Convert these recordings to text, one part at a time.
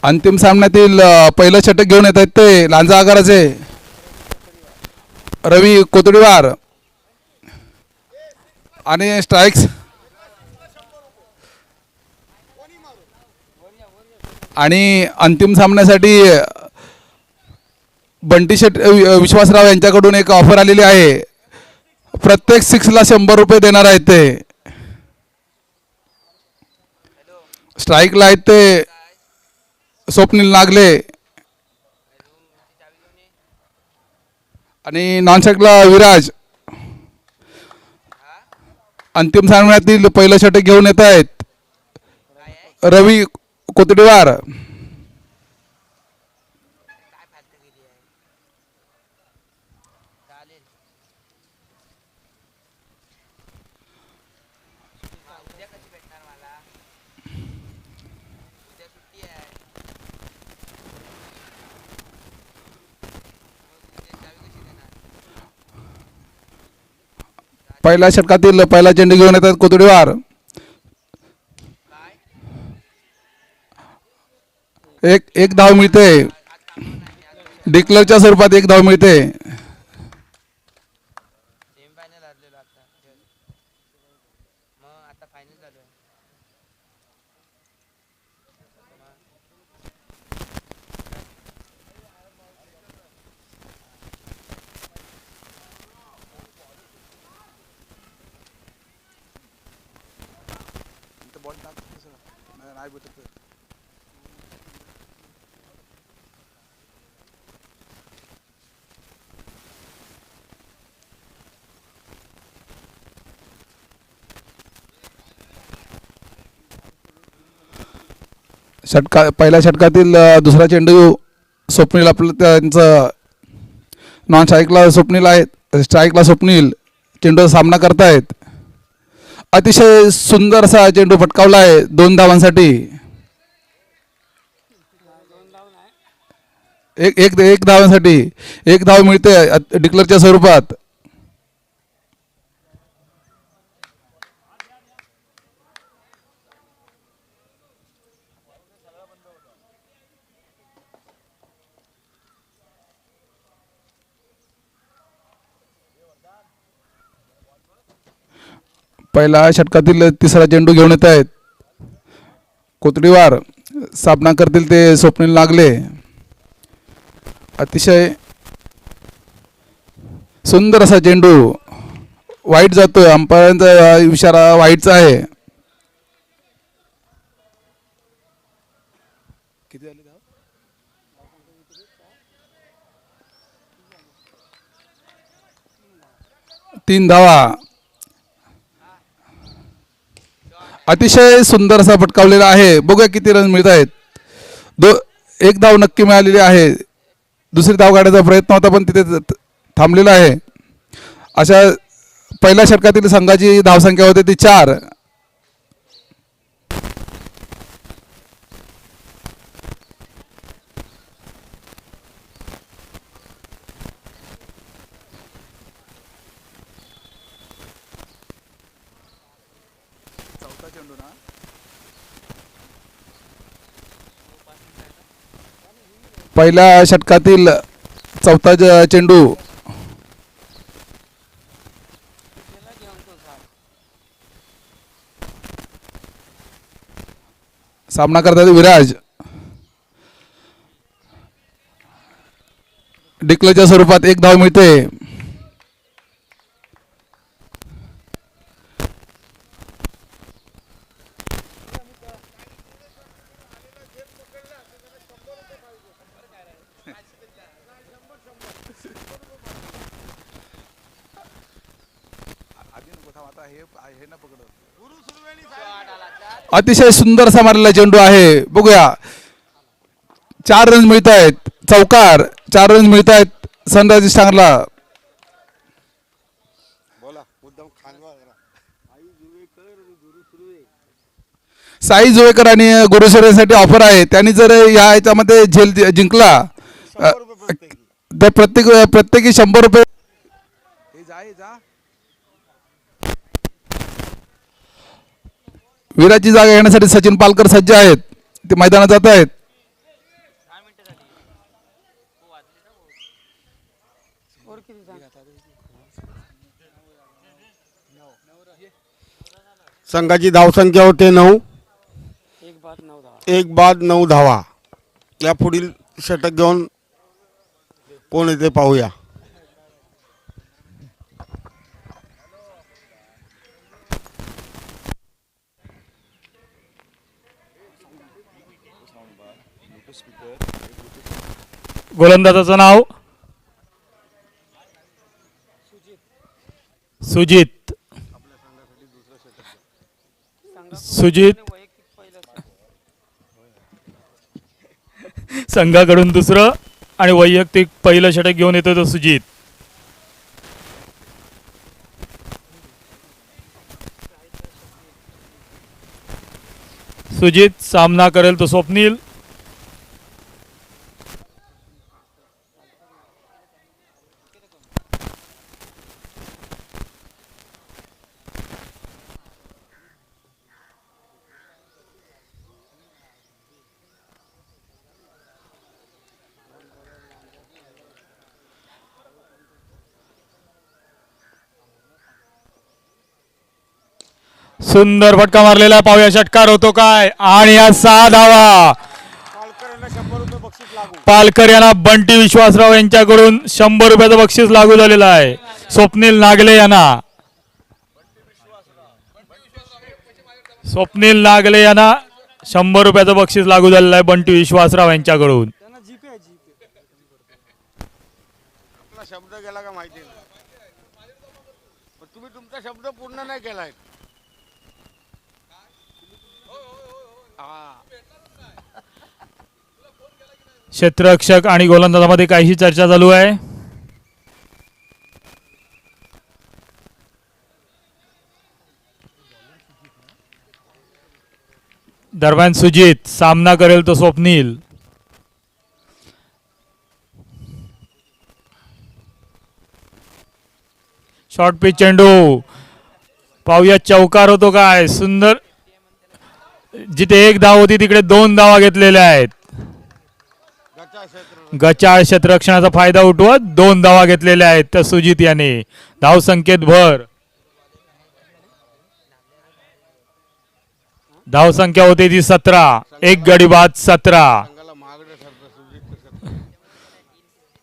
अंतिम सामन्यातील पहिलं षटक घेऊन येत आहेत ते लांजा आगाराचे रवी कोतडीवार आणि स्ट्राइक्स आणि अंतिम सामन्यासाठी बंटी शेट विश्वासराव यांच्याकडून एक ऑफर आलेली आहे. प्रत्येक 6ला 100 रुपये देणार आहेत ते. स्ट्राईकला आहेत ते स्वप्नील नागले आणि नॉन स्ट्राईकला विराज. अंतिम सामन्यातील पहिलं षटक घेऊन येत आहेत रवी कोतडीवार. पहिल्या षटकातील पहिला चेंडू घेऊन येतात कोतडीवार. एक धाव मिळते. डिक्लेअरच्या स्वरूपात एक धाव मिळते. पहिल्या षटकातील दुसरा चेंडू स्वप्नील आपलं त्यांचं नॉन स्ट्राईकला स्वप्नील आहेत. स्ट्राईकला स्वप्नील चेंडूचा सामना करतायत. अतिशय सुंदर असा चेंडू फटकावला आहे 2 धावांसाठी. एक धावांसाठी एक धाव मिळते डिक्लेअरच्या स्वरूपात. पहिल्या षटकातील तिसरा चेंडू घेऊन येत आहेत कोतडीवार. सामना करतील ते स्वप्नील नागले. अतिशय सुंदर असा चेंडू वाईट जातोय. अंपायरांचा इशारा वाईटचा आहे. किती झाले धाव? 3 धावा. अतिशय सुंदर असा फटकावलेला आहे. बघूया किती रन मिळत आहेत. एक धाव नक्की मिळालेली आहे. दुसरी धाव काढायचा प्रयत्न होता पण तिथे थांबलेला आहे. अशा पहिल्या षटकातील संघाची धावसंख्या होती ती 4. पहिल्या षटकातील चौथा चेंडू सामना करतात विराज. डिक्लेअरच्या स्वरूपात एक धाव मिळते. अतिशय सुंदर असा मारलेला चेंडू आहे. बघूया 4 रन मिळत आहेत. चौकार 4 रन मिळत आहेत सनरायझर्स सांगला. साई जुवेकर आणि गुरुशेरेसाठी ऑफर आहे. त्यांनी जर या याच्यामध्ये झेल जिंकला तर प्रत्येकी 100 रुपये. विराटची जागा घेण्यासाठी सचिन पालकर सज्ज आहेत. ते मैदानात जात आहेत. संघाची धावसंख्या होते 9. एक बाद 9 धावा. या पुढील षटक घेऊन कोण येते पाहूया. गोलंदाजाचं नाव सुजित. सुजित संघाकडून दुसरं आणि वैयक्तिक पहिलं षटक घेऊन येतो तो सुजित. सुजित सामना करेल तो स्वप्नील. सुंदर फटका मारलेला. पाहूया षटकार होतो काय. आणि या 6 धावा. पालकर यांना बंटी विश्वासराव यांच्याकडून 100 रुपयाचं बक्षीस लागू झालेलं आहे. स्वप्नील नागले यांना 100 रुपयाचं बक्षीस लागू झालेलं आहे बंटी विश्वासराव यांच्याकडून. आपला शब्द गेला का माहिती नाही, पण तुम्ही तुमचा शब्द पूर्ण नाही केलाय. क्षेत्ररक्षक आणि गोलंदाजामध्ये काहीशी चर्चा चालू आहे. दरम्यान सुजित सामना करेल तो स्वप्नील. शॉर्ट पिच चेंडू. पाहूया चौकार होतो काय. सुंदर. जिथे 1 धाव होती तिकडे 2 धावा घेतलेल्या आहेत. गचाळ क्षेत्ररक्षणाचा फायदा उठवत 2 धावा घेतलेल्या आहेत त्या सुजित याने. धाव संख्येत भर. धाव संख्या होती ती 17. एक गडी बाद 17.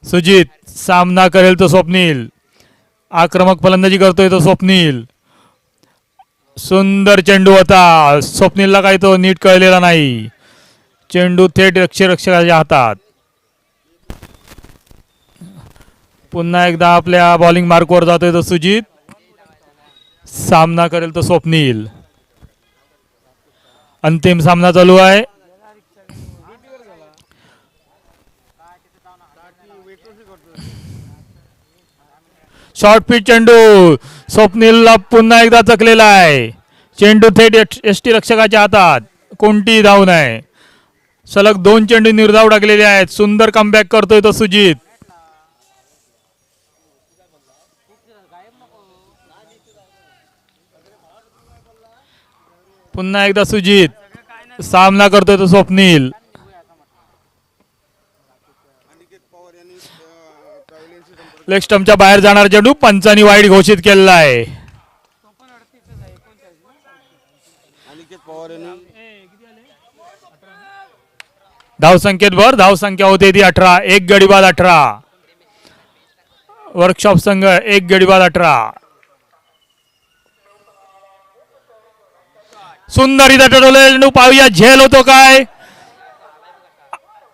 सुजित सामना करेल तो स्वप्नील. आक्रमक फलंदाजी करतोय तो स्वप्नील. सुंदर चेंडू होता. स्वप्नीलला काही तो नीट कळलेला नाही. चेंडू थेट क्षेत्ररक्षकाच्या हातात. पुन्हा एकदा आपल्या बॉलिंग मार्कवर जातोय तो सुजित. सामना करेल तो स्वप्नील. अंतिम सामना चालू आहे. शॉर्ट पिच चेंडू. स्वप्नीलला पुन्हा एकदा चकलेला आहे. चेंडू थेट यष्टी रक्षकाच्या हातात. कोणतीही धाव नाही. सलग 2 चेंडू निर्धाव टाकलेले आहेत. सुंदर कमबॅक करतोय तो सुजित. पुन्हा एकदा सुजित. सामना करतोय तो स्वप्नील. लेग स्टंपच्या बाहेर जाणार चेंडू पंचांनी वाईड घोषित केलेला आहे. धाव संख्येत भर. धाव संख्या होते ती 18. एक गडी बाद 18. वर्कशॉप संघ 1 गडी बाद 18. सुंदर इथं टटवलेला चेंडू. पाहूया झेल होतो काय.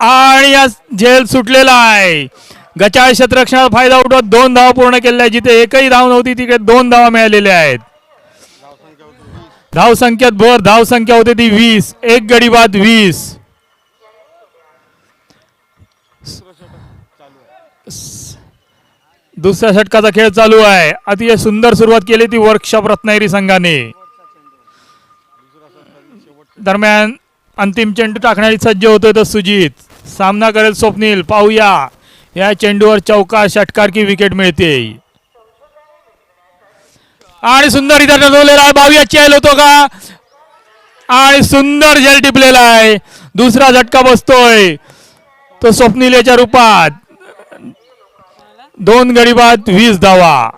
आणि या झेल सुटलेला आहे. गचाळ क्षेत्ररक्षणाचा फायदा उठवत 2 धावा पूर्ण केलेल्या आहेत. जिथे एकही धाव नव्हती तिकडे 2 धावा मिळालेल्या आहेत. धाव संख्येत भर. धाव संख्या होते ती 20. एक गडी बाद 20. दुसऱ्या षटकाचा खेळ चालू आहे. अतिशय सुंदर सुरुवात केली ती वर्कशॉप रत्नागिरी संघाने. दरम्यान अंतिम चेंडू टाकण्याची सज्ज होतोय तो सुजित. सामना करेल स्वप्नील. पाहूया या चेंडूवर चौकार षटकार की विकेट मिळते. आणि सुंदर इथं टोललेला आहे. 22 चेल होतो का. आणि सुंदर झेल टिपलेला आहे. दुसरा झटका बसतोय तो स्वप्नील याच्या रूपात. 2 गडी बाद 20 धावा.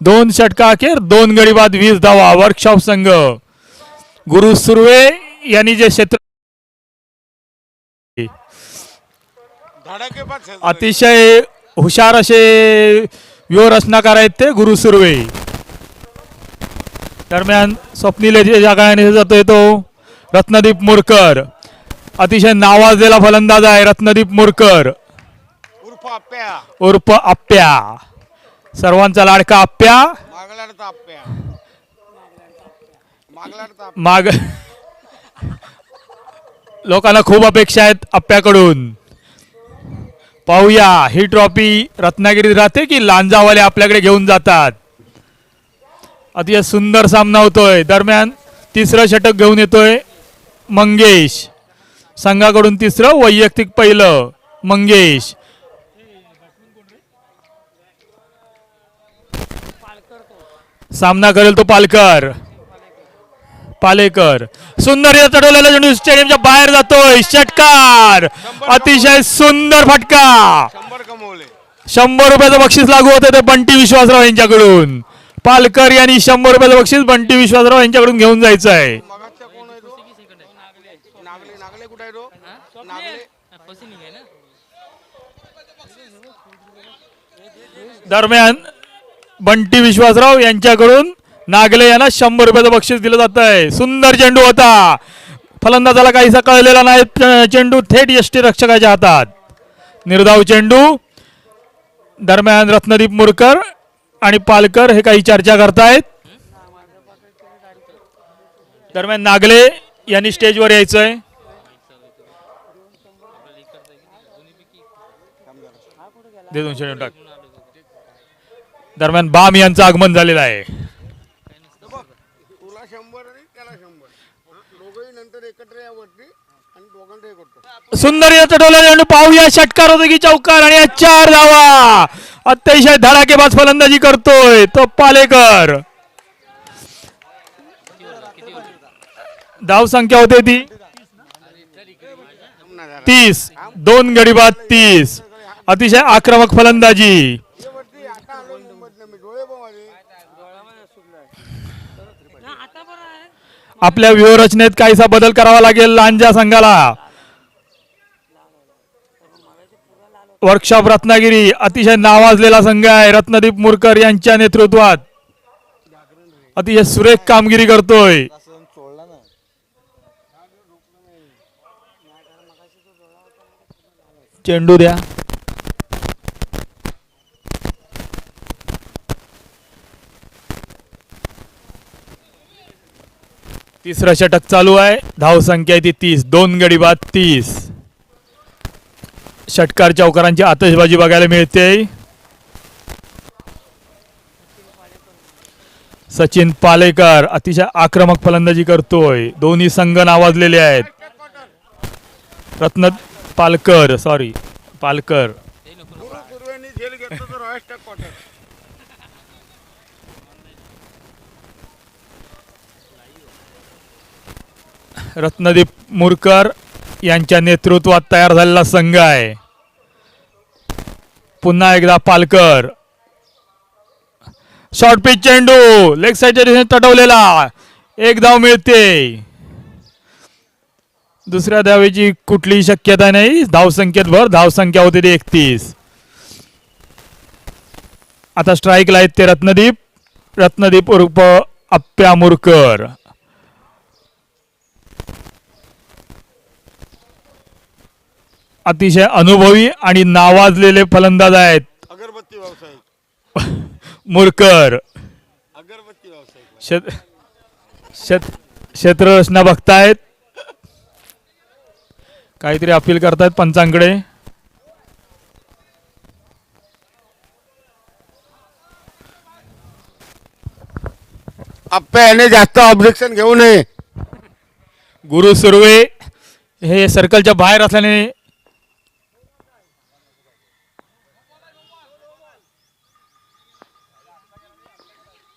2 षटका अखेर 2 गडी बाद 20 धावा. वर्कशॉप संघ गुरु सुर्वे यांनी जे क्षेत्र धडाकेबाज खेळतोय. अतिशय हुशार असे व्यूहरचनाकार आहेत ते गुरु सुर्वे. दरम्यान स्वप्नील जागाने जातोय तो रत्नदीप मुरकर. अतिशय नावाजलेला फलंदाज आहे रत्नदीप मुरकर उर्फ आप्या. उर्फ आप्या. सर्वांचा लाडका आप्या. मागलाडचा आप्या. मागलाडचा आप्या. माग लोकांना खूप अपेक्षा आहेत आप्याकडून. पाहूया ही ट्रॉफी रत्नागिरीत राहते की लांजावाले आपल्याकडे घेऊन जातात. अतिशय सुंदर सामना होतोय. दरम्यान तिसरं षटक घेऊन येतोय मंगेश. संघाकडून तिसरं वैयक्तिक पहिलं मंगेश. सामना करेल तो पालकर. पालेकर सुंदर चढवलेला चेंडू स्टेडियमच्या बाहेर जातोय. षटकार. अतिशय सुंदर फटका. 100 कमवले. 100 रुपयाचं बक्षीस लागू होतं ते बंटी विश्वासराव यांच्याकडून. पालकर यांनी 100 रुपयाचं बक्षीस बंटी विश्वासराव यांच्याकडून घेऊन जायचं आहे. मगाचा कोण आहे तो? नागले. नागले कुठे आहे तो? नागले. दरम्यान बंटी विश्वासराव यांच्याकडून नागले यांना 100 रुपयाचं बक्षीस दिलं जात आहे. सुंदर चेंडू होता. फलंदाजाला काहीसा कळलेला नाही. चेंडू थेट यष्टी रक्षकाच्या हातात. निर्धाव चेंडू. दरम्यान रत्नदीप मुरकर आणि पालकर हे काही चर्चा करतायत. दरम्यान नागले यांनी स्टेजवर यायचंय. दे 200 चेंडू टाक. दरम्यान बाम यांचं आगमन झालेलं आहे. तुला 100 आणि त्याला 100. दोघंही नंतर एकत्र यावरती आणि दोघांचं हे करतो. सुंदर चढवलेला चेंडू. पाहूया षटकार होतो की चौकार आणि 4 धावा. अतिशय धडाकेबाज फलंदाजी करतोय तो पालेकर. धाव संख्या होते ती 30. 2 गडी बाद 30. अतिशय आक्रमक फलंदाजी. वरती आता आलो मुंबईतनं मी. डोळे बघ माझे. आपल्या व्यूहरचनेत काहीसा बदल करावा लागेल लांजा संघाला. वर्कशॉप रत्नागिरी अतिशय नावाजलेला संघ आहे. रत्नदीप मुरकर यांच्या नेतृत्वात अतिशय सुरेख कामगिरी करतोय. चेंडू द्या. तिसरं षटक चालू आहे. धाव संख्या आहे ती 30. 2 गडी बाद 30. षटकार चौकारांची आतषबाजी बघायला मिळते. सचिन पालेकर अतिशय आक्रमक फलंदाजी करतोय. दोन्ही संघ नावाजलेले आहेत. रत्न पालकर पालकर पूर्वेनी झेल घेतलं तर Royce tack quarter. Ratnadeep Murkar यांच्या नेतृत्वात तयार झालेला संघ आहे. पुन्हा एकदा पालकर. शॉर्ट पिच चेंडू लेग साईडच्या दिशेने तटवलेला. 1 धाव मिळते. दुसऱ्या धावेची कुठलीही शक्यता नाही. धावसंख्येत भर. धावसंख्या होती ती 31. आता स्ट्राईकला आहेत ते रत्नदीप उर्फ आप्या मुरकर. अतिशय अनुभवी आणि नावाजलेले फलंदाज आहेत अगरबत्ती व्यावसायिक. मुरकर. अगरबत्ती व्यावसायिक. क्षेत्ररचना बघतायत. काहीतरी अपील करतायत पंचांकडे. आप्पा याने जास्त ऑब्जेक्शन घेऊ नये. गुरु सुर्वे हे सर्कलच्या बाहेर असल्याने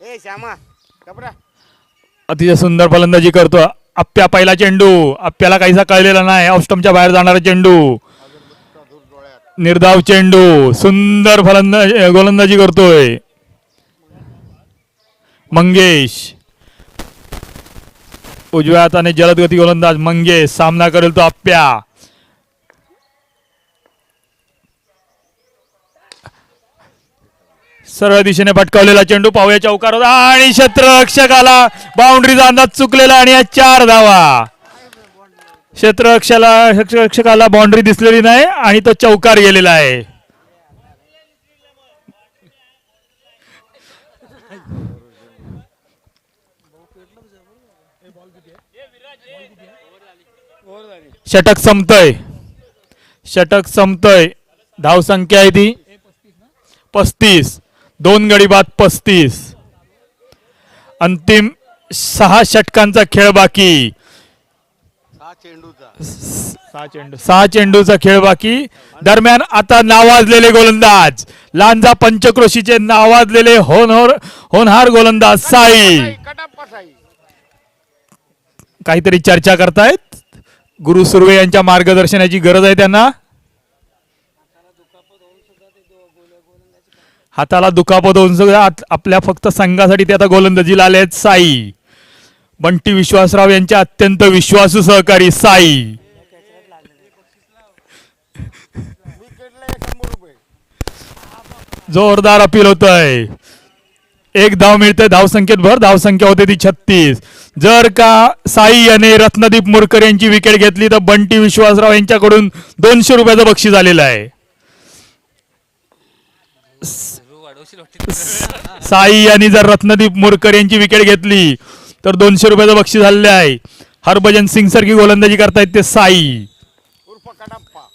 ए श्यामा कपडा. अतिशय सुंदर फलंदाजी करतो आप्या. पहिला चेंडू. आप्याला काहीसा कळलेला नाही. ऑफस्टमच्या बाहेर जाणारा चेंडू. निर्धाव चेंडू. सुंदर गोलंदाजी करतोय. मंगेश उजव्या हाताने जलदगती गोलंदाज मंगेश सामना करेल तो आप्या. सरळ दिशेने फटकावलेला चेंडू पाहूया चौकार होता आणि क्षेत्ररक्षकाला बाउंड्रीचा अंदाज चुकलेला आणि या 4 धावा. क्षेत्ररक्षकाला बाउंड्री दिसलेली नाही आणि तो चौकार गेलेला आहे. षटक संपतय. धावसंख्या आहे ती 35. 2 गडी बाद 35. अंतिम 6 षटकांचा खेळ बाकी. 6 चेंडूचा खेळ बाकी. दरम्यान आता नावाजलेले गोलंदाज लांजा पंचक्रोशीचे नावाजलेले होनहार गोलंदाज साई कटाप्पा साई. काहीतरी चर्चा करतायत. गुरु सुर्वे यांच्या मार्गदर्शनाची गरज आहे त्यांना. हाताला दुखापत होऊन सुद्धा आपल्या फक्त संघासाठी ते आता गोलंदाजीला आले आहेत साई. बंटी विश्वासराव यांचे अत्यंत विश्वासू सहकारी साई. विकेटला 100 रुपये. जोरदार अपील होतंय. 1 धाव मिळते. धावसंख्येत भर. धावसंख्या होते ती 36. जर का साई याने रत्नदीप मुरकर यांची विकेट घेतली तर बंटी विश्वासराव यांच्याकडून 200 रुपयाचं बक्षीस आलेलं आहे. साई यांनी जर रत्नदीप मुरकर यांची विकेट घेतली तर 200 रुपयाचं बक्षीस आलेलं आहे. हरभजन सिंग सारखी गोलंदाजी करतायत ते साई. उर्फ कटाप्पा.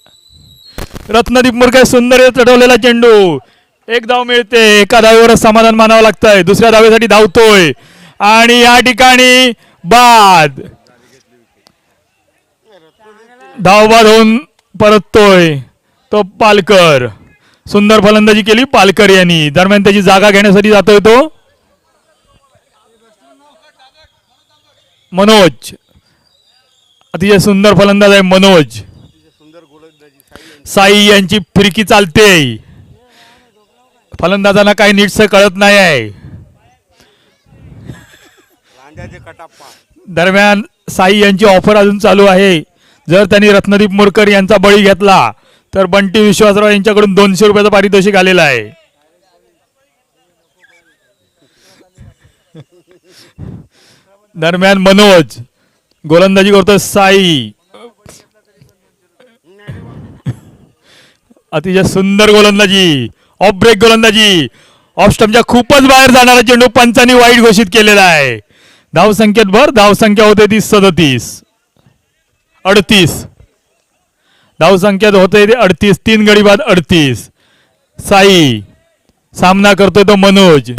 रत्नदीप मुरकर सुंदर चढवलेला चेंडू. 1 धाव मिळते. एका धावेवरच समाधान मानावं लागतंय. दुसऱ्या धावेसाठी धावतोय आणि या ठिकाणी बाद. धावबाद होऊन परततोय तो पालकर. सुंदर फलंदाजी केली पालकर यांनी. दरम्यान त्याची जागा घेण्यासाठी जातोय तो मनोज. अतिशय सुंदर फलंदाज आहे मनोज. सुंदर गोलंदाजी साई यांची फिरकी चालते. फलंदाजांना काही नीटसं कळत नाही आहे. लांड्याचे कटाप्पा. दरम्यान साई यांची ऑफर अजून चालू आहे. जर त्यांनी रत्नदीप मुरकर यांचा बळी घेतला तर बंटी विश्वासराव यांच्याकडून 200 रुपयाचं पारितोषिक आलेलं आहे. दरम्यान मनोज गोलंदाजी करतोय साई. अतिशय सुंदर गोलंदाजी. ऑफ ब्रेक गोलंदाजी. ऑफ स्टंपच्या खूपच बाहेर जाणारा चेंडू पंचांनी वाईट घोषित केलेला आहे. धावसंख्येत भर. धावसंख्या होते ती 38. धावसंख्येत होते ते 38. 3 गडी बाद 38. साई. सामना करतोय तो मनोज.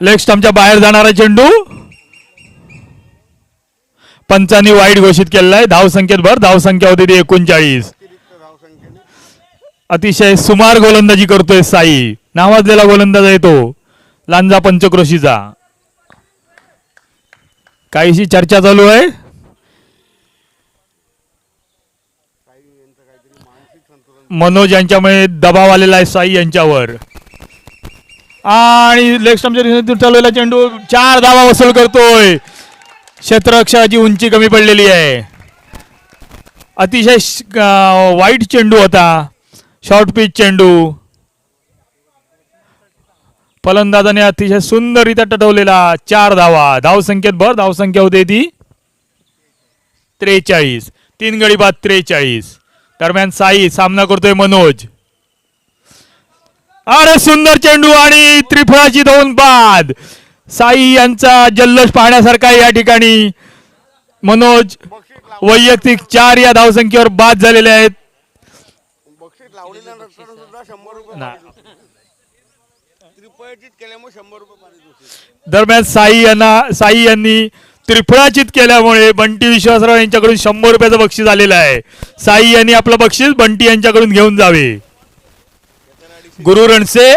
लेग स्टंपच्या बाहेर जाणारा चेंडू पंचांनी वाईट घोषित केलेला आहे. धावसंख्येत भर. धावसंख्या होती ती 39. अतिशय सुमार गोलंदाजी करतोय साई. नावाजलेला गोलंदाज आहे तो लांजा पंचक्रोशीचा. काहीशी चर्चा चालू आहे. मनोज यांच्यामुळे दबाव आलेला आहे साई यांच्यावर. आणि लेग स्टंपच्या चालवलेला चेंडू 4 धावा वसूल करतोय. क्षेत्ररक्षकाची उंची कमी पडलेली आहे. अतिशय वाईट चेंडू होता. शॉर्ट पिच चेंडू. फलंदाजाने अतिशय सुंदररित्या टटवलेला. 4 धावा. धावसंख्येत भर. धावसंख्या होते ती 43. 3 गडी बाद 43. दरम्यान साई. सामना करतोय मनोज. अरे सुंदर चेंडू आणि त्रिफळाची 2 बाद. साई यांचा जल्लोष पाहण्यासारखा या ठिकाणी. मनोज वैयक्तिक 4 या धावसंख्येवर बाद झालेले आहेत. बक्षीस लावलेल्यानंतर सुद्धा 100 रुपये. त्रिपळचित केल्यामुळे 100 रुपये पारितोषिक. दरम्यान साई यांनी त्रिफळाचित केल्यामुळे बंटी विश्वासराव यांच्याकडून 100 रुपयाचं बक्षीस आलेलं आहे. साई यांनी आपलं बक्षीस बंटी यांच्याकडून घेऊन जावे. गुरु रणसे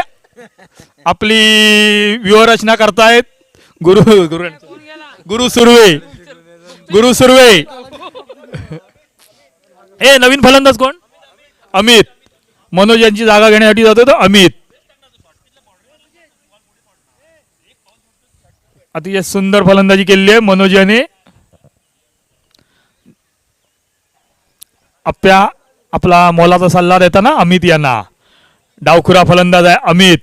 आपली व्यूहरचना करतायत. गुरु सुर्वे. हे नवीन फलंदाज कोण? अमित. मनोज यांची जागा घेण्यासाठी जातोय तो अमित. अतिशय सुंदर फलंदाजी केलेली आहे मनोज याने. आप्या आपला मोलाचा सल्ला देताना अमित यांना. डावखुरा फलंदाज आहे अमित.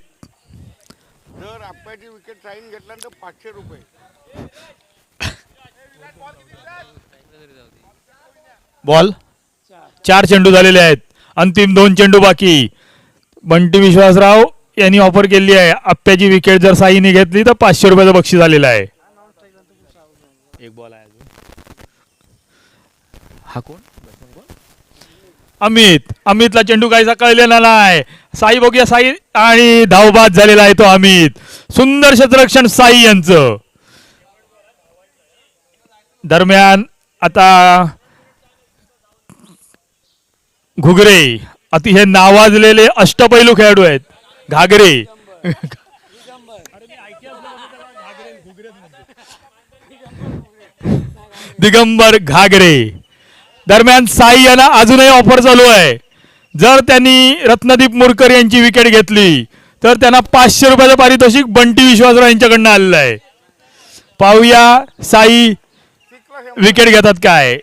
जर आप्याची विकेट साईन घेतल्यानंतर 500 रुपये. बॉल 4 चेंडू झालेले आहेत. अंतिम 2 चेंडू बाकी. बंटी विश्वासराव यांनी ऑफर केली आहे आप्याची विकेट जर साईने घेतली तर 500 रुपयाचं बक्षीस झालेलं आहे. एक बॉल आहे अजून. हा कोण? अमितला चेंडू काहीसा कळलेला नाही. साई बघूया साई आणि धावबाद झालेला आहे तो अमित. सुंदर क्षेत्ररक्षण साई यांचं. दरम्यान आता घुगरे अतिशय नावाजलेले अष्टपैलू खेळाडू आहेत. घागरे दिगंबर घागरे. दरम्यान साई यांना अजूनही ऑफर चालू आहे. जर त्यांनी रत्नदीप मुरकर यांची विकेट घेतली तर त्यांना 500 रुपयाचं पारितोषिक बंटी विश्वासराव यांच्याकडनं आलेलं आहे. पाहूया साई विकेट घेतात काय.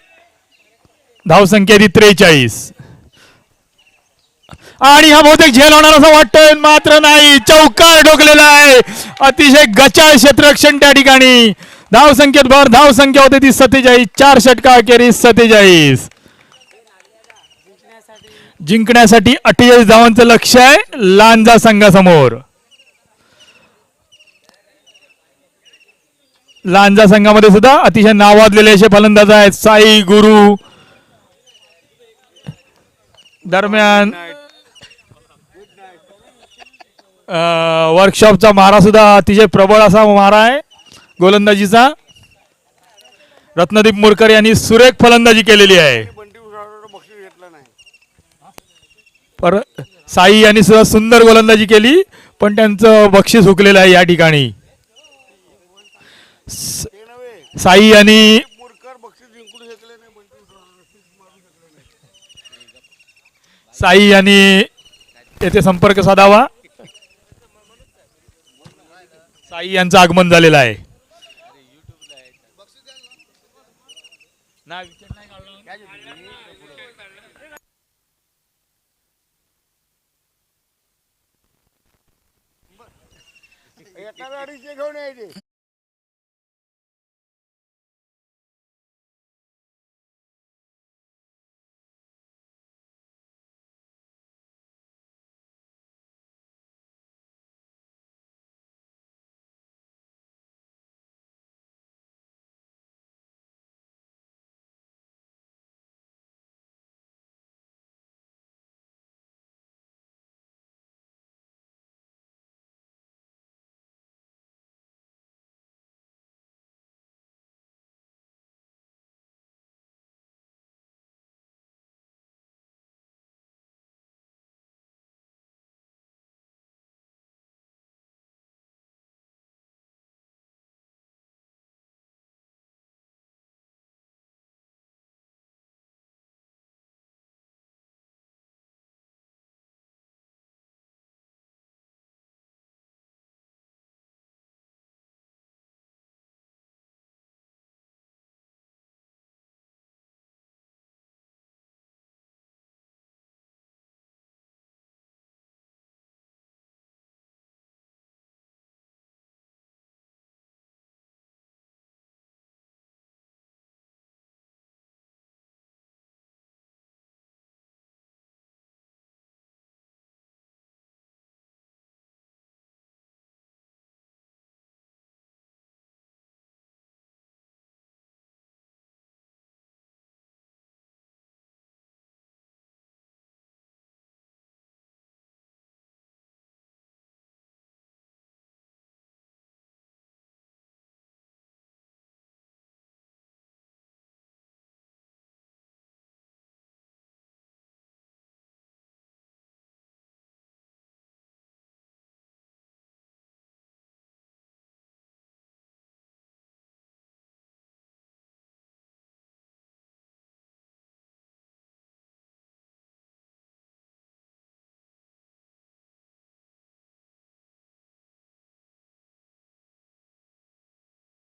धावसंख्या ती 43 आणि हा बहुतेक झेल होणार असं वाटतंय मात्र नाही. चौकार ठोकलेला आहे. अतिशय गचाळ क्षेत्ररक्षण त्या ठिकाणी. धावसंख्येत भर. धावसंख्या होते ती 47. 4 षटका अखेरीस 47. जिंकण्यासाठी 48 धावांचं लक्ष आहे लांजा संघासमोर. लांजा संघामध्ये सुद्धा अतिशय नावाजलेले असे फलंदाज आहेत साई गुरु. दरम्यान वर्कशॉपचा मारा सुद्धा अतिशय प्रबळ असा मारा आहे गोलंदाजीचा. रत्नदीप मुरकर यांनी सुरेख फलंदाजी केलेली आहे. बंटी विश्वासराव बक्षीस घेतलं नाही. पर साई यांनी सुद्धा सुंदर गोलंदाजी केली पण त्यांचं बक्षीस हुकलेलं आहे या ठिकाणी. ते नव्हे साई यांनी मुरकर बक्षीस जिंकू शकले नाही. बंटी विश्वासराव मारू शकले नाही. साई यांनी येथे संपर्क साधावा. साई यांचं आगमन झालेलं आहे. एका गाडीचे घेऊन यायचे.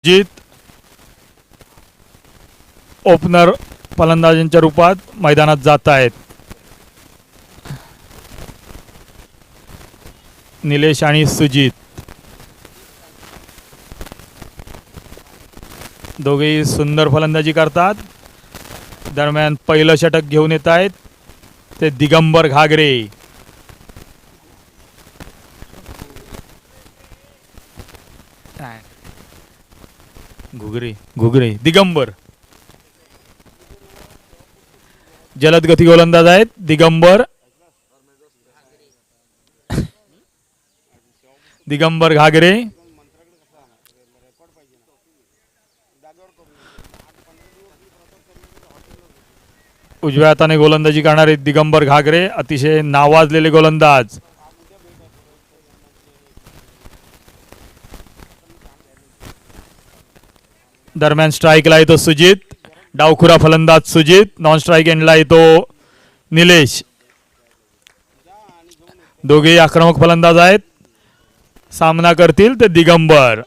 जीत ओपनर फलंदाजांच्या रूपात मैदानात जात आहेत. निलेश आणि सुजित दोघेही सुंदर फलंदाजी करतात. दरम्यान पहिलं षटक घेऊन येत आहेत ते दिगंबर घागरे. घुगरे दिगंबर जलद गती गोलंदाज आहेत. दिगंबर घागरे उजव्या हाताने गोलंदाजी करणारे दिगंबर घागरे अतिशय नावाजलेले गोलंदाज. दरम्यान स्ट्राईकला येतो सुजित. डावखुरा फलंदाज सुजित. नॉन स्ट्राईक एंडला येतो निलेश. दोघेही आक्रमक फलंदाज आहेत. सामना करतील ते दिगंबर.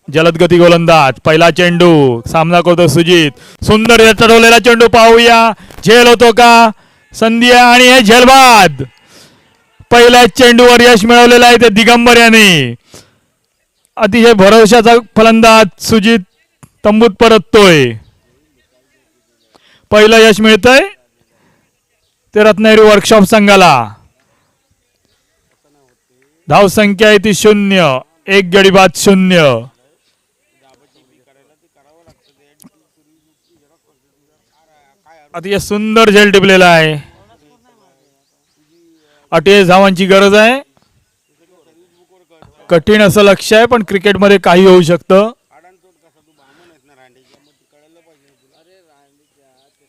जलदगती गोलंदाज. पहिला चेंडू सामना करतो सुजित. सुंदर चढवलेला चेंडू पाहूया. झेल होतो का? संधी आहे आणि हे झेलबाद. पहिल्या चेंडूवर यश मिळवलेलं आहे ते दिगंबर याने. अतिशय भरवशाचा फलंदाज सुजित तंबूत परततोय. पहिलं यश मिळतंय ते रत्नागिरी वर्कशॉप संघाला. धाव संख्या आहे ती 0. एक गडी बाद 0. अतिशय सुंदर झेल टिपलेला आहे. 28 धावांची गरज आहे. कठीण असं लक्ष आहे पण क्रिकेटमध्ये काही होऊ शकतं.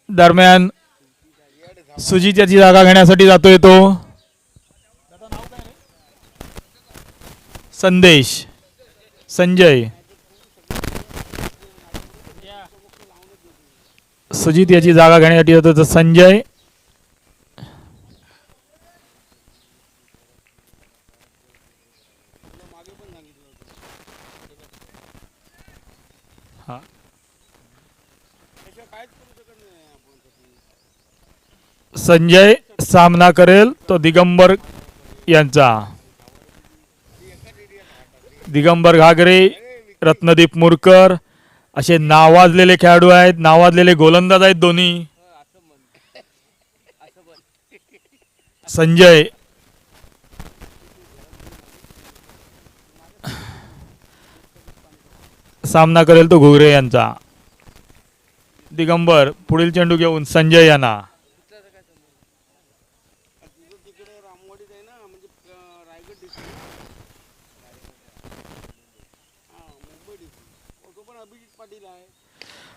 दरम्यान सुजित याची जागा घेण्यासाठी जातोय तो. संजय सुजित याची जागा घेण्यासाठी जातो तो संजय. संजय सामना करेल तो दिगंबर यांचा. दिगंबर घागरे रत्नदीप मुरकर असे नावाजलेले खेळाडू आहेत. नावाजलेले गोलंदाज आहेत दोन्ही. संजय सामना करेल तो घुगरे यांचा. दिगंबर पुढील चेंडू घेऊन संजय यांना.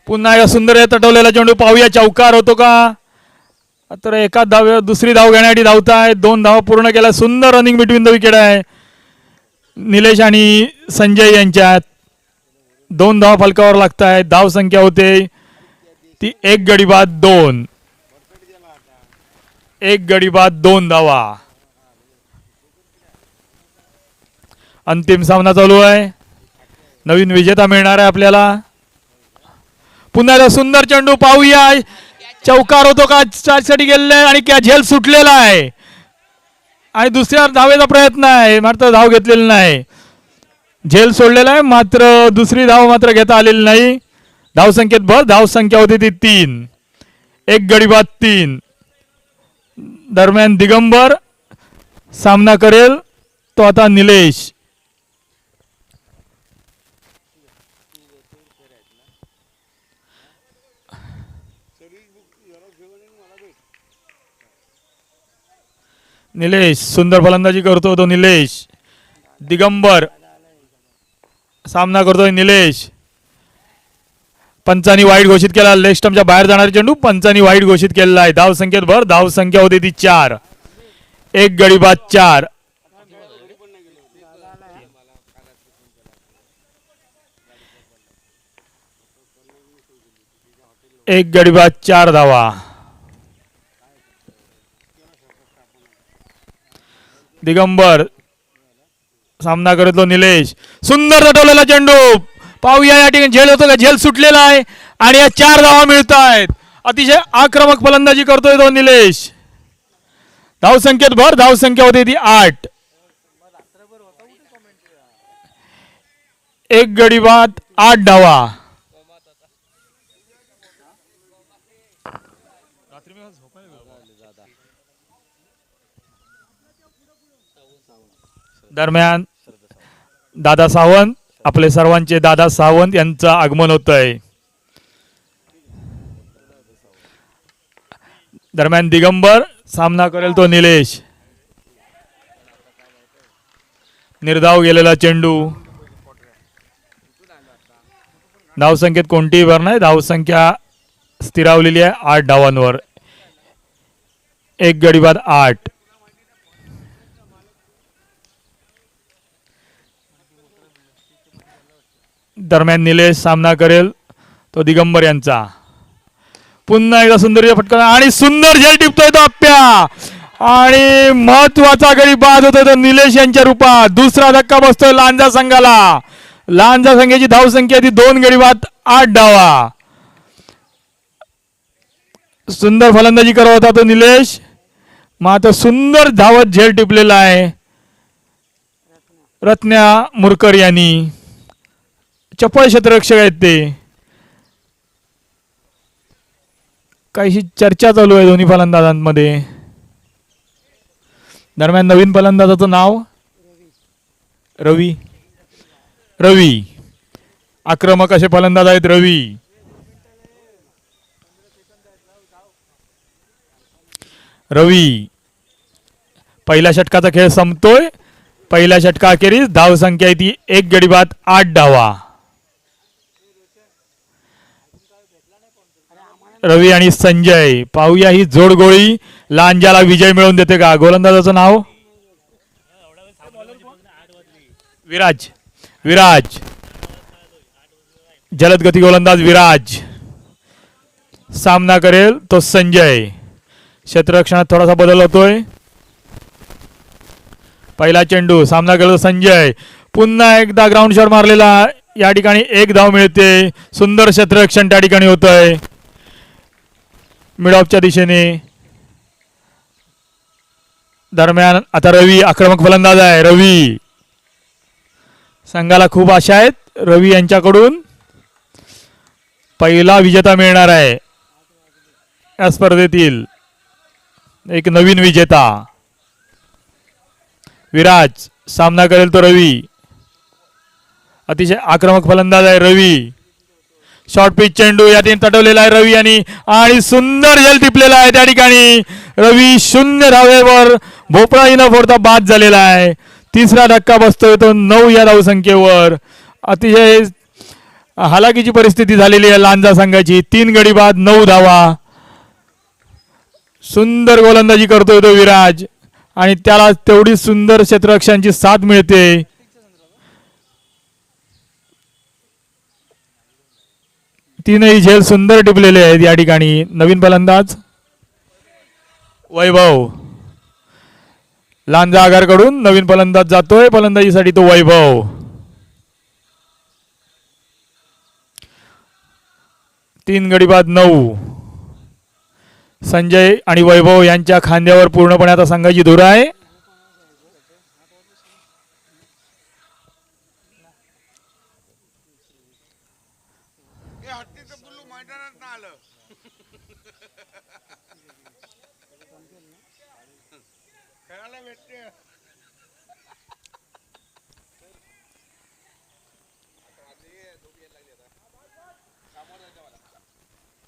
पुन्हा एक सुंदर तटवलेला चेंडू पाहूया. चौकार होतो का? तर एका धाव दुसरी धाव घेण्यासाठी धावत आहे. 2 धावा पूर्ण केल्या. सुंदर रनिंग बिटवीन द विकेट आहे निलेश आणि संजय यांच्यात. 2 धावा फलकावर लागत आहेत. धाव संख्या होते ती 1 गडी बाद 2. 1 गडी बाद 2 धावा. अंतिम सामना चालू आहे. नवीन विजेता मिळणार आहे आपल्याला. पुन्हा सुंदर चेंडू पाहूया. चौकार होतो का? चारसाठी गेलेला आहे आणि क्या झेल सुटलेला आहे आणि दुसऱ्या धावेचा प्रयत्न आहे मात्र धाव घेतलेली नाही. झेल सोडलेला आहे मात्र दुसरी धाव मात्र घेता आलेली नाही. धाव संख्येत भर. धाव संख्या होती ती 3. 1 गडी बाद 3. दरम्यान दिगंबर सामना करेल तो आता निलेश. निलेश सुंदर फलंदाजी करतो तो निलेश. दिगंबर सामना करतोय निलेश. पंचांनी वाईट घोषित केला. लेग स्टंपच्या बाहेर जाणारा चेंडू पंचांनी वाईट घोषित केलेला आहे. धाव संख्येत भर. धाव संख्या होती ती 4. 1 गडी बाद 4. एक गडी बाद 4 धावा. दिगंबर सामना करतो निलेश. सुंदर तटवलेला चेंडू पाहूया या ठिकाणी झेल होतो का, झेल सुटलेला आहे आणि या 4 धावा मिळत आहेत. अतिशय आक्रमक फलंदाजी करतोय तो निलेश. धावसंख्येत भर, धावसंख्या होती ती 8. एक गडी बाद 8 धावा. दरम्यान दादा सावंत, आपले सर्वांचे दादा सावंत यांचं आगमन होत आहे. दरम्यान दिगंबर, सामना करेल तो निलेश. निर्धाव गेलेला चेंडू. धावसंख्येत कोणतीही भर नाही, धावसंख्या स्थिरावलेली आहे 8 धावांवर. एक गडी बाद 8. दरम्यान निलेश सामना करेल तो दिगंबर यांचा. पुन्हा एकदा सुंदर फटका आणि सुंदर झेल टिपतोय तो आप्या आणि महत्वाचा गडी बाद होतोय तो निलेश यांच्या रूपात. दुसरा धक्का बसतोय लांजा संघाला. लांजा संघाची धावसंख्या ती 2 गडी बाद 8 धावा. सुंदर फलंदाजी करत होता तो निलेश, मात्र सुंदर धावत झेल टिपलेला आहे रत्न्या मुरकर यांनी. चपळ क्षेत्ररक्षक आहेत ते. काहीशी चर्चा चालू आहे दोन्ही फलंदाजांमध्ये. दरम्यान नवीन फलंदाजाचं नाव रवी. रवी आक्रमक असे फलंदाज आहेत रवी. रवी पहिल्या षटकाचा खेळ संपतोय. पहिल्या षटकाखेरीज धावसंख्या आहे ती 1 गडी बाद 8 धावा. रवी आणि संजय, पाहूया ही जोडगोळी लांजाला विजय मिळवून देते का. गोलंदाजाचं नाव विराज. विराज जलदगती गोलंदाज विराज. सामना करेल तो संजय. क्षेत्ररक्षणात थोडासा बदल होतोय. पहिला चेंडू, सामना करेल संजय. पुन्हा एकदा ग्राउंड शॉट मारलेला. या ठिकाणी 1 धाव मिळते. सुंदर क्षेत्ररक्षण त्या ठिकाणी होतंय मिड ऑफच्या दिशेने. दरम्यान आता रवी आक्रमक फलंदाज आहे. रवी संघाला खूप आशा आहेत. रवी यांच्याकडून पहिला विजेता मिळणार आहे या स्पर्धेतील. एक नवीन विजेता. विराज सामना करेल तो रवी. अतिशय आक्रमक फलंदाज आहे रवी. शॉर्ट पिच चेंडू या ठिकाणी तटवलेला आहे रवी आणि सुंदर झेल टिपलेला आहे त्या ठिकाणी. रवी 0 धावेवर भोपळाही न फोडता बाद झालेला आहे. तिसरा धक्का बसतोय तो 9 या धावसंख्येवर. अतिशय हालाकीची परिस्थिती झालेली आहे लांजा संघाची. 3 गडी बाद 9 धावा. सुंदर गोलंदाजी करतोय तो विराज आणि त्याला तेवढी सुंदर क्षेत्ररक्षणाची साथ मिळते. तीनही झेल सुंदर टिपलेले आहेत या ठिकाणी. नवीन फलंदाज वैभव. लांजा आगारकडून नवीन फलंदाज जातोय फलंदाजीसाठी तो वैभव. 3 गडी बाद 9. संजय आणि वैभव यांच्या खांद्यावर पूर्णपणे आता संघाची धुरा आहे. हत्तीचं पिल्लू मैदानात ना आलं. खेळायला भेटते.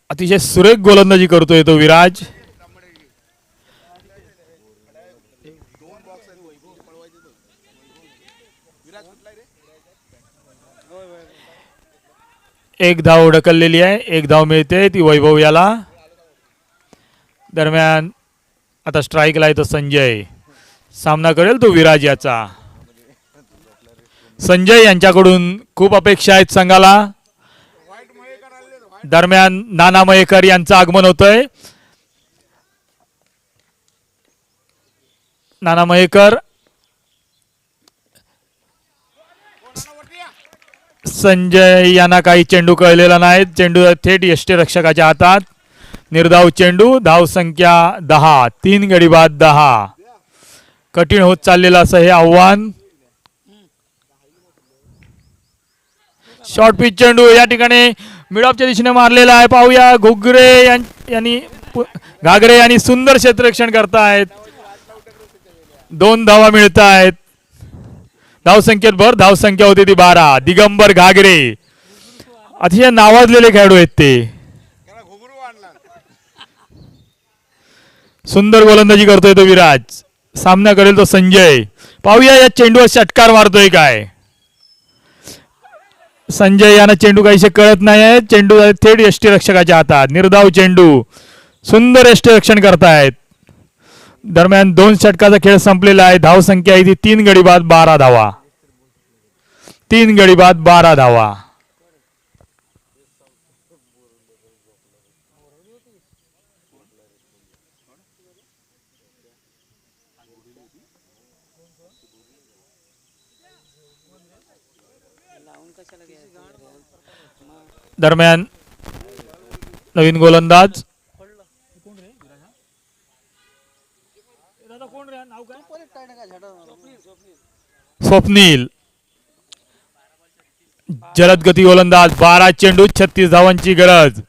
अतिशय सुरेख गोलंदाजी करतोय तो विराज. एक धाव ढकललेली आहे. 1 धाव मिळते ती वैभव याला. दरम्यान आता स्ट्राईकला आहे तो संजय. सामना करेल तो विराज याचा. संजय यांच्याकडून खूप अपेक्षा आहेत संघाला. दरम्यान नाना मयेकर यांचं आगमन होतंय. नाना मयेकर संजय यांना काही चेंडू कळलेला नाही. चेंडू थेट यष्टीरक्षकाच्या हातात. निर्धाव चेंडू. धावसंख्या 10. 3 गडी बाद 10. कठीण होत चाललेलं असं हे आव्हान. शॉर्ट पिच चेंडू या ठिकाणी मिडऑफच्या दिशेने मारलेला आहे. पाहूया घुगरे यांनी घागरे यांनी सुंदर क्षेत्ररक्षण करतायत. 2 धावा मिळत आहेत. धावसंख्येत भर. धावसंख्या होती ती 12. दिगंबर घागरे अतिशय नावाजलेले खेळाडू आहेत ते. त्याला घुगरू आणणार. सुंदर गोलंदाजी करतोय तो विराज. सामना करेल तो संजय. पाहूया या चेंडूवर षटकार मारतोय काय. संजय यांना चेंडू काहीसे कळत नाही. चेंडू थेट यष्टीरक्षकाच्या हातात. निर्धाव चेंडू. सुंदर यष्टीरक्षण करतायत. दरम्यान 2 षटकाचा खेळ संपलेला आहे. धावसंख्या आहे ती 3 गडी बाद 12 धावा. 3 गडी बाद 12 धावा. दरम्यान नवीन गोलंदाज स्वप्नील. जलद गती गोलंदाज. 12 चेंडू 36 धावांची गरज.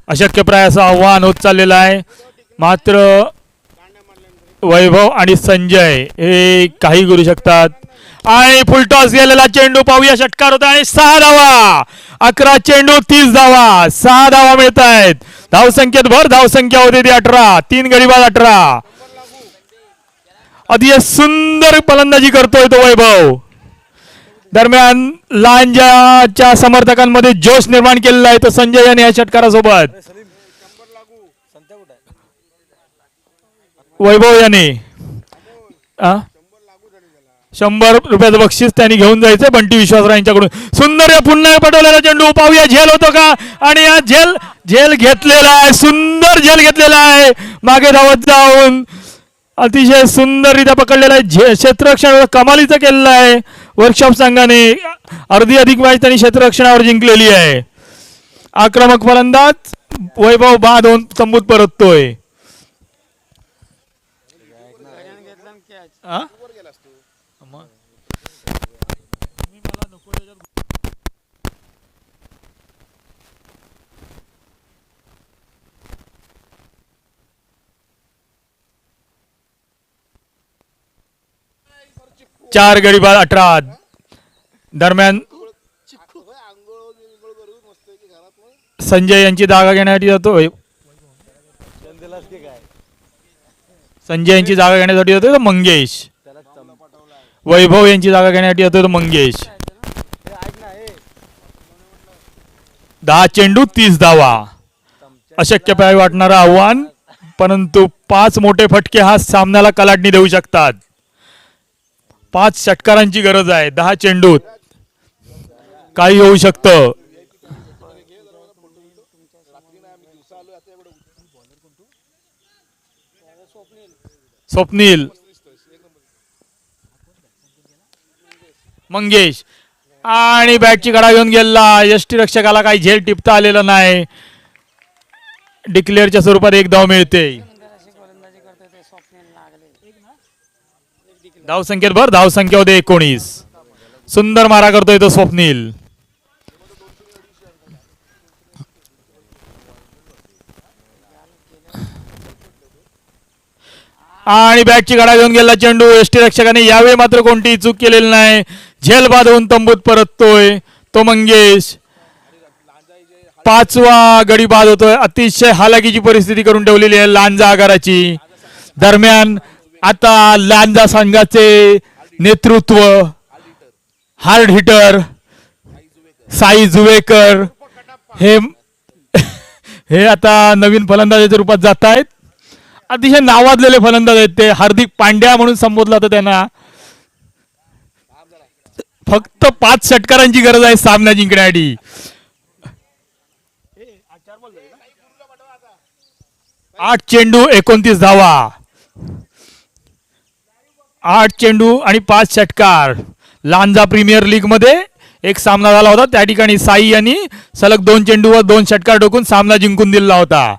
अशक्यप्राय असं आव्हान होत चाललेलं आहे. मात्र वैभव आणि संजय हे काही करू शकतात. आणि फुलटॉस गेलेला चेंडू. पाहूया षटकार होता आणि 6 धावा. 11 चेंडू 30 धावा. 6 धावा मिळत आहेत. धावसंख्येत भर. धावसंख्या होती ती 18. 3 गडी बाद 18. अतिशय सुंदर फलंदाजी करतोय तो वैभव. दरम्यान लांजाच्या समर्थकांमध्ये जोश निर्माण केलेला आहे तो संजय याने या षटकारासोबत. वैभव याने 100 रुपयाचं बक्षीस त्यांनी घेऊन जायचं बंटी विश्वासराव यांच्याकडून. सुंदर या पुन्हा पटवलेला चेंडू. पाहूया झेल होतो का. आणि हा झेल घेतलेला आहे. सुंदर झेल घेतलेला आहे. मागे धावत जाऊन अतिशय सुंदररित्या पकडलेला आहे. क्षेत्ररक्षण कमालीचं केलेलं आहे. वर्कशॉप संघाने अर्धी अधिक मॅच त्यांनी क्षेत्ररक्षणावर जिंकलेली आहे. आक्रमक फलंदाज वैभव बाद होऊन तंबूत परततोय. चार गडी बाद 18. दरम्यान संजय यांची जागा घेण्यासाठी जातोय. संजय यांची जागा घेण्यासाठी जातोय तो मंगेश. वैभव यांची जागा घेण्यासाठी जातोय तो मंगेश. 10 चेंडू 30 धावा. अशक्यप्राय वाटणारं आव्हान. परंतु 5 मोठे फटके हा सामन्याला कलाटणी देऊ शकतात. 5 षटकारांची गरज आहे. 10 चेंडूत काही होऊ शकतं. स्वप्नील. मंगेश. आणि बॅटची कडा घेऊन गेला. यष्टीरक्षकाला काही झेल टिपता आलेलं नाही. डिक्लेअरच्या स्वरूपात 1 धाव मिळते. धावसंख्येत भर. धावसंख्या होते 19. सुंदर मारा करतोय तो स्वप्नील. आणि बॅटची कडा घेऊन गेला चेंडू. यष्टीरक्षकाने यावेळी मात्र कोणतीही चूक केलेली नाही. झेल बांधून तंबूत परततोय तो मंगेश. 5वा गडी बाद होतोय. अतिशय हालाकीची परिस्थिती करून ठेवलेली आहे लांजा आगाराची. दरम्यान आता लांजा संघाचे नेतृत्व हार्ड हिटर साई जुवेकर हे आता नवीन फलंदाजाच्या रूपात जात आहेत. अतिशय नावाजलेले फलंदाज आहेत ते. हार्दिक पांड्या म्हणून संबोधलं होतं त्यांना. फक्त 5 षटकारांची गरज आहे सामना जिंकण्यासाठी. 8 चेंडू 29 धावा. 8 चेंडू आणि 5 षटकार. लांजा प्रीमियर लीग मध्ये एक सामना झाला होता त्या ठिकाणी साई यांनी सलग 2 चेंडूवर 2 षटकार ठोकून सामना जिंकून दिला होता.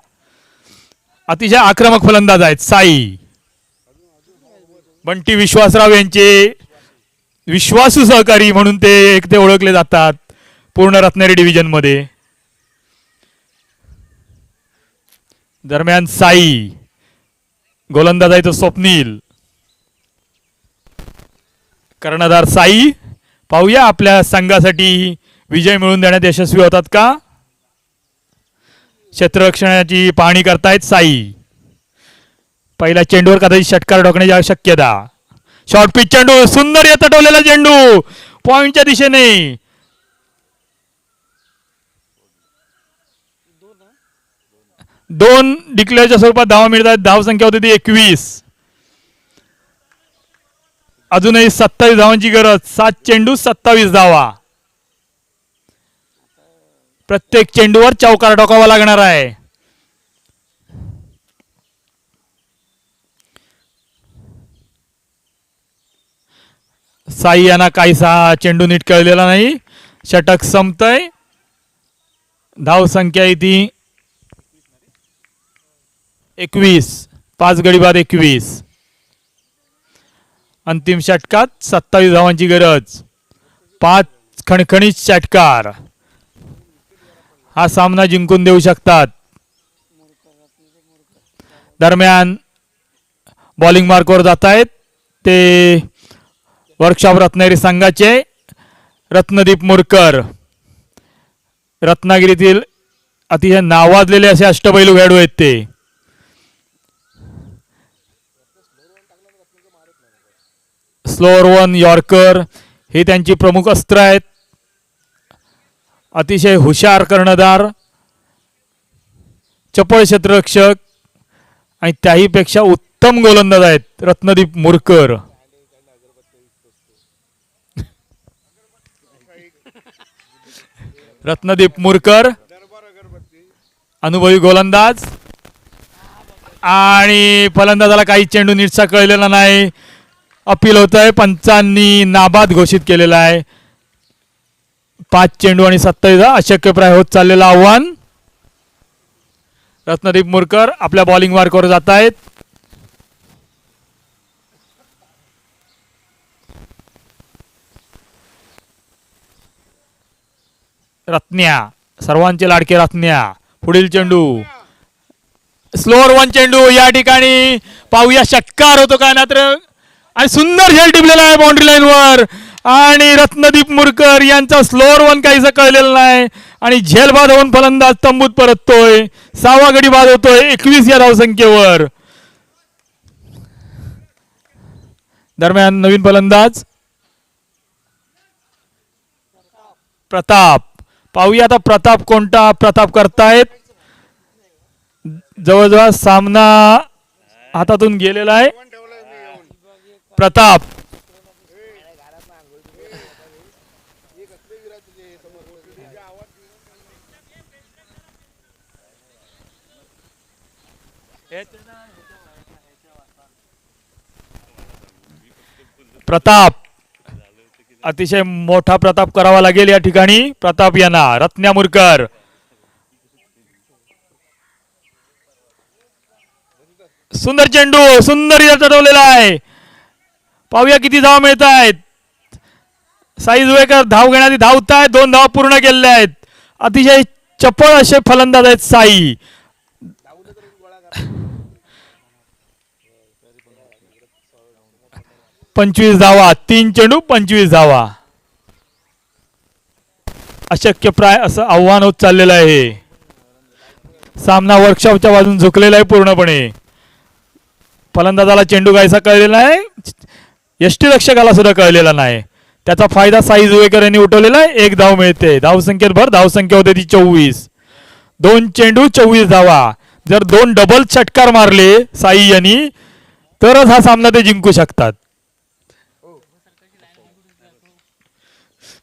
अतिशय आक्रमक फलंदाज आहेत साई. बंटी विश्वासराव यांचे विश्वासू सहकारी म्हणून ते ओळखले जातात पूर्ण रत्नागिरी डिव्हिजन मध्ये. दरम्यान साई, गोलंदाज आहे तो स्वप्नील, कर्णधार साई. पाहूया आपल्या संघासाठी विजय मिळवून देण्यात यशस्वी होतात का. क्षेत्ररक्षणाची पाहणी करतायत साई. पहिल्या चेंडूवर कदाचित षटकार ठोकण्याची शक्यता. शॉर्ट पिच चेंडू, सुंदर तटवलेला चेंडू पॉइंटच्या दिशेने. दोन डिक्लेअरच्या स्वरूपात धावा मिळतात. धाव संख्या होती ती 21. अजूनही 27 धावांची गरज. 7 चेंडू 27 धावा. प्रत्येक चेंडूवर चौकार ठोकावा लागणार आहे. साई यांना काहीसा चेंडू नीट कळलेला नाही. षटक संपतय. धाव संख्या आहे ती 21. 5 गडी बाद 21. अंतिम षटकात 27 धावांची गरज. 5 खणखणीत षटकार हा सामना जिंकून देऊ शकतात. दरम्यान बॉलिंग मार्कवर जात आहेत ते वर्कशॉप रत्नागिरी संघाचे रत्नदीप मुरकर. रत्नागिरीतील अतिशय नावाजलेले असे अष्टपैलू खेळाडू आहेत ते. स्लोअर वन, यॉर्कर हे त्यांची प्रमुख अस्त्र आहेत. अतिशय हुशार कर्णधार, चपळ क्षेत्ररक्षक आणि त्याही पेक्षा उत्तम गोलंदाज आहेत रत्नदीप मुरकर. रत्नदीप मुरकर अनुभवी गोलंदाज. आणि फलंदाजाला काही चेंडू नीटसा कळलेला नाही. अपील होत आहे. पंचांनी नाबाद घोषित केलेला आहे. 5 चेंडू आणि 27 अशक्यप्राय होत चाललेलं आव्हान. रत्नदीप मुरकर आपल्या बॉलिंग मार्कवर जात आहेत. रत्न्या, सर्वांचे लाडके रत्न्या. पुढील चेंडू स्लोअर वन चेंडू. या ठिकाणी पाहूया षटकार होतो का मात्र. आणि सुंदर झेल टिपलेला आहे बाउंड्री लाईनवर. आणि रत्नदीप मुरकर यांचा स्लोअर वन काहीसं कळलेलं नाही. आणि झेल बाद होऊन फलंदाज तंबूत परततोय. 6वा गडी बाद होतोय 21 या धावसंख्येवर. दरम्यान नवीन फलंदाज प्रताप. पाहूया आता प्रताप कोणता प्रताप करतायत. जवळजवळ सामना हातातून गेलेला आहे. प्रताप प्रताप अतिशय मोठा प्रताप करावा लागेल या ठिकाणी. प्रताप यांना रत्न्या मुरकर. सुंदर चेंडू, सुंदर चढवलेला आहे. पाहूया किती धावा मिळत आहेत. साई जुवेकर धाव घेण्याआधी धावत आहेत. 2 धावा पूर्ण केलेल्या आहेत. अतिशय चपळ असे फलंदाज आहेत साई. पंचवीस धावा. 3 चेंडू 25 धावा. अशक्यप्राय असं आव्हान होत चाललेलं आहे. सामना वर्कशॉपच्या बाजून झुकलेला आहे पूर्णपणे. फलंदाजाला चेंडू कायसा कळलेला आहे. यष्टीरक्षकाला सुद्धा कळलेला नाही. त्याचा फायदा साई जुवेकर यांनी उठवलेला आहे. 1 धाव मिळते. धावसंख्येत भर. धावसंख्या होते ती 24. 2 चेंडू 24 धावा. जर 2 डबल षटकार मारले साई यांनी तरच हा सामना ते जिंकू शकतात.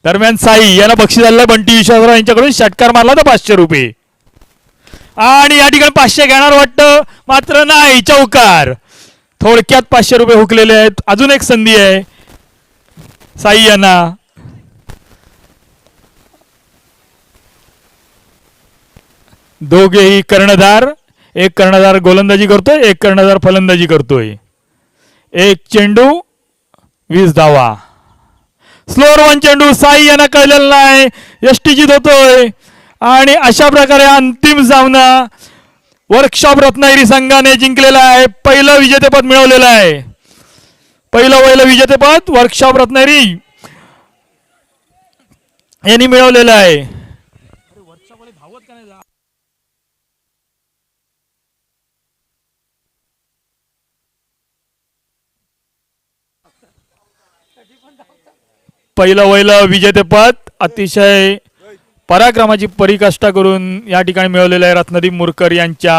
दरम्यान साई यांना बक्षीस आलेलं बंटी विश्वासराव यांच्याकडून. षटकार मारला तर 500 रुपये. आणि या ठिकाणी 500 घेणार वाटतं मात्र नाही. चौकार. थोडक्यात 500 रुपये हुकलेले आहेत. अजून एक संधी आहे साई यांना. दोघेही कर्णधार, एक कर्णधार गोलंदाजी करतोय, एक कर्णधार फलंदाजी करतोय. एक चेंडू 20 धावा. स्लोअर वन चेंडू साई यांना कळलेला नाही, यष्टी जीत होतोय. आणि अशा प्रकारे अंतिम सामना वर्कशॉप रत्नागिरी संघाने जिंकलेला आहे. पहिलं विजेतेपद मिळवलेलं आहे. पहिलं विजेतेपद वर्कशॉप रत्नागिरी यांनी मिळवलेलं आहे. पहिलं विजेतेपद अतिशय पराक्रमाची परिकाष्ठा करून या ठिकाणी मिळवलेलं आहे रत्नदीप मुरकर यांच्या